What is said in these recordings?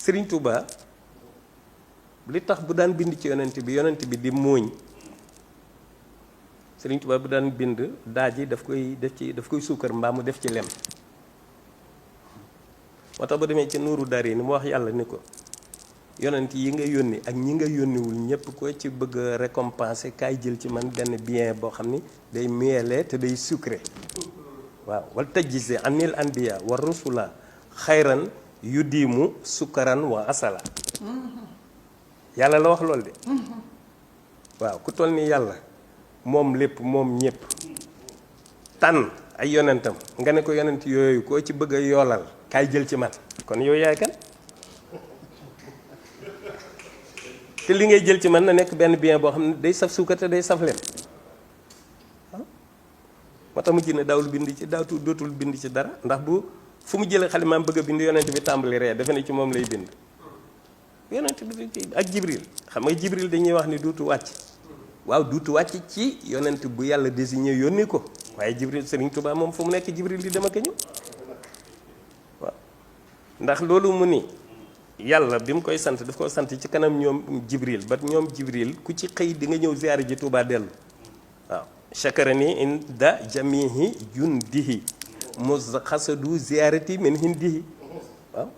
Serigne Touba li tax bu daan bind ci yonent bi di mooñ Serigne Touba bu daan bind daaj yi daf koy suukar mbaa mu def ci lem moo tax ba demee ci nuuru dari ni mu wax yàlla ni ko yonent yi nga yónni ak ñi nga yónniwul ñëpp ko ci bëgg a récompenser kaay jël ci man benn bien boo xam ni day mielé te day sucré waaw wal tajjise anil anbiya wa rusula xayran yu diimu sukkaran wa asala yàlla la wax loolu de waaw ku toll ni yàlla moom lépp moom ñëpp tànn ay yonentam nga ne ko yonent yooyu koo ci bëgg a yoolal kaay jël ci man kon yow yaay kan te li ngay jël ci man na nekk benn bien boo xam ne day saf suukar te day saf leen moo tax mu ci ne daawul bind ci dootul bind ci dara ndax bu fu mu jëlee xalimaam bëgg a bind yonent bi tàmbali ree defe ne ci moom lay bind yonent bi ak jibril xam nga jibril dañuy wax ni duutu wàcc waaw duutu wàcc ci yonent bu yàlla désigné yónni ko waaye jibril Serigne Touba moom fu mu nekk jibril di dem ak a ñëw waaw ndax loolu mu ni yàlla bi mu koy sant daf ko sant ci kanam ñoom jibril ba ñoom jibril ku ci xëy di nga ñëw ziyaare ji Touba dellu waaw chakarani inda jamihi jundihi mos xasadu ziyaarati min hindihi waaw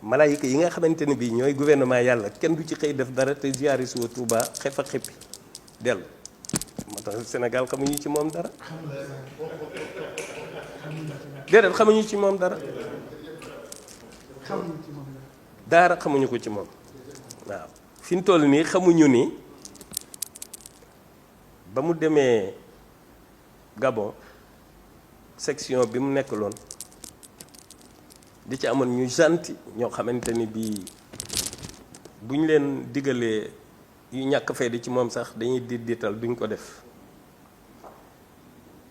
malaayika yi nga xamante ne bii ñooy gouvernement yàlla kenn du ci xëy def dara te ziyaare suwa Touba xef a xippi dellu moo tax Sénégal xamuñu ci moom dara déedéet xamuñu ci moom dara daara xamuñu ko ci moom waaw fi ñu toll nii xamuñu ni ba mu demee Gabon section bi mu nekk loon di ci amoon ñu gentil ñoo xamante ni bii bu ñu leen digalee yu ñàkk fay di ci moom sax dañuy diital duñ ko def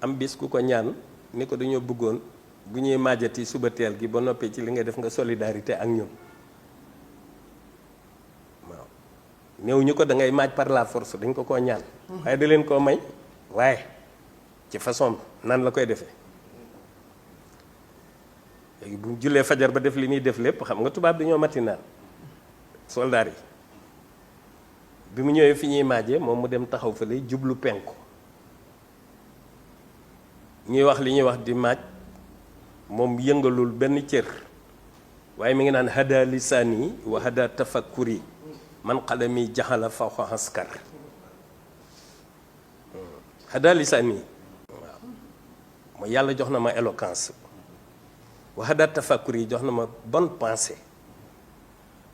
am bis ku ko ñaan ni ko dañoo bëggoon bu ñuy maajati suba teel gi ba noppee ci li nga def nga solidarité ak ñun waaw néew ñu ko da ngay maaj par la force dañ ko koo ñaan waaye da leen koo may waaye ci façon nan la koy defee léegi bu jullee fajar ba def li ñuy def lépp xam nga tubaab dañoo matinal soldaar yi bi mu ñëwee fi ñuy maajee moom mu dem taxaw fële jublu penku ñuy wax li ñuy wax di maaj moom yëngalul benn cër waaye mi ngi naan hada lisaani wa hada tafakkuri man qalami jaxala fawqa askar hada lisaani waaw mooy yàlla jox na ma éloquence wa hada tafakkuri jox na ma bonne pensée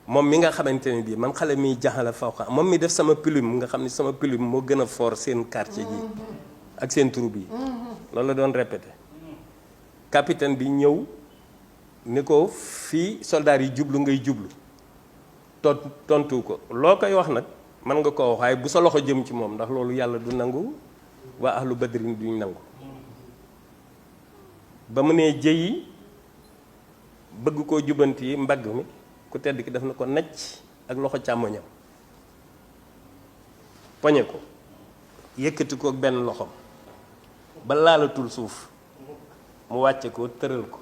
moom mi nga xamante ne bii man xale mi jaxala fawqa moom mi def sama plume nga xam ne sama plume moo gën a fort seen quartier ji ak seen troupe yi loolu la doon répété capitaine bi ñëw ni ko fii soldats yi jublu ngay jublu tontu ko loo koy wax nag mën nga koo wax waaye bu sa loxo jëm ci moom ndax loolu yàlla du nangu waa ahlu badrin duñ nangu ba mu nee jëyi bëgg koo jubanti mbagg mi ku tedd ki def na ko nacc ak loxo càmmoñam poñe ko yëkkati ko ak benn loxom ba laalatul suuf mu wàcce ko tëral ko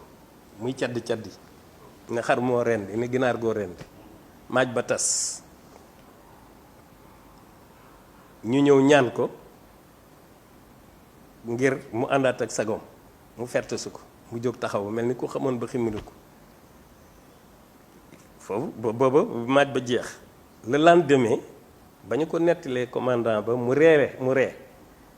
muy caddi ne xar moo rendi ne ginaar goo rendi maaj ba tas ñu ñëw ñaan ko ngir mu àndaat ak sagom mu fertesu ko mu jóg taxaw mel ni ku xamoon ba ximmilu ko foofu booba maaj ba jeex le lendemain ba ñu ko nettalee commandant ba mu ree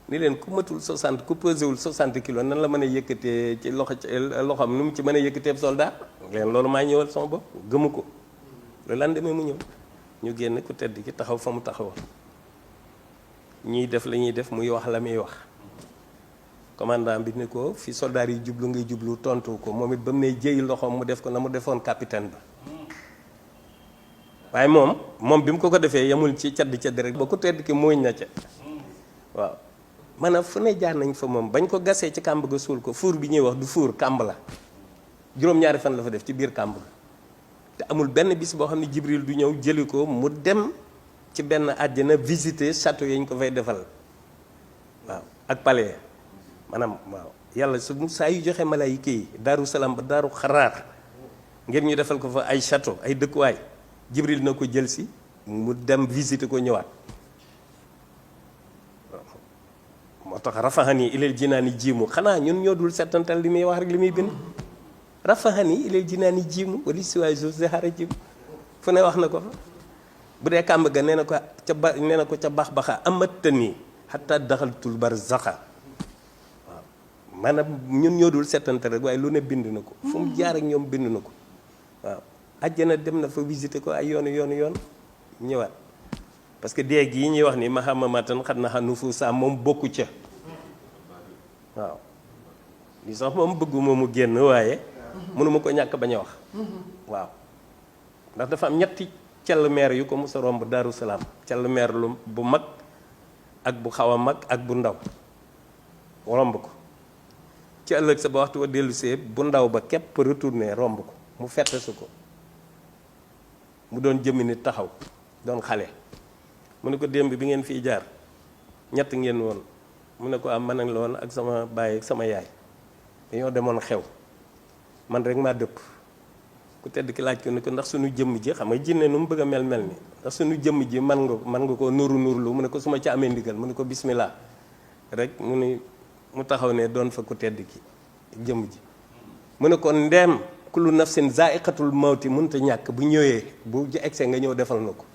ni leen ku matul 60 ku pesewul 60 kilos nan la mën a yëkkatee ci loxoom nu mu ci mën a yëkkatee soldat leen loolu maa ñëwal sama bopp gëmu ko le lendemain mu ñëw ñu génn ku tedd ki taxaw fa mu taxawoon ñuy def la ñuy def muy wax la muy wax commandant bi ni ko fi soldat yi jublu ngay jublu tontu ko moom it ba mu ne jëy loxoom mu def ko na mu defoon capitaine ba waaye moom bi mu ko defee yemul ci caddi rek ba ku tedd ki mooñ na ca waaw maanaam fu ne jaar nañ fa moom bañ ko gasee ci kàmb ga suul ko fuur bi ñuy wax du fuur kàmb la juróom-ñaari fan la fa def ci biir kàmb ga te amul benn bis boo xam ne Jibril du ñëw jëli ko mu dem ci benn àjjana visiter château yi ñu ko fay defal waaw ak palais maanaam waaw yàlla su saa yu joxe malaayika yi Daaru Salaam ba Daaru Xaraar ngir ñu defal ko fa ay château ay dëkkuwaay Jibril na ko jël si mu dem visiter ko ñëwaat moo tax rafahani ilal jinaani jiimu xanaa ñun ñoo dul settantal li muy wax rek li muy bind rafahani ilal jinaani jiimu wali siwaay zo zahara jiimu fu ne wax na ko fa bu dee kàmb ga nee na ko nee na ko ca bax baxa amattani xataa daxaltul barzaxa waaw maanaam ñun ñoo dul settantal rek waaye lu ne bind na ko fu mu jaar ak ñoom bind na ko waaw àjjana dem na fa visiter ko ay yoonu ñëwaat parce que déeg yi ñuy wax ni mahamamatan xat na xanu fu saa moom bokku ca waaw li sax moom bëgguma mu génn waaye mënuma ko ñàkk bañ a wax waaw ndax dafa am ñetti cell meer yu ko mos a romb Daaru Salaam cell meer lu bu mag ak bu xaw a mag ak bu ndaw romb ko ci ëllëg sa ba waxtu wa dellu see bu ndaw ba képp retourné romb ko mu fette su ko mu doon jëmmi nit taxaw doon xale mu ne ko démb bi ngeen fii jaar ñett ngeen woon mu ne ko am man la woon ak sama baay ak sama yaay dañoo demoon xew man rek maa dëpp ku tedd ki laaj ko ne ko ndax suñu jëmm ji xam nga jinne nu mu bëgg a mel ni ndax suñu jëmm ji man nga ko nuru lu mu ne ko su ma ci amee ndigal mu ne ko bismillah rek mu taxaw ne doon fa ku tedd ki jëmm ji mu ne ko ndeem kullu nafsin zaiqatul mawti mënta ñàkk bu ñëwee bu egsee nga ñëw defal na ko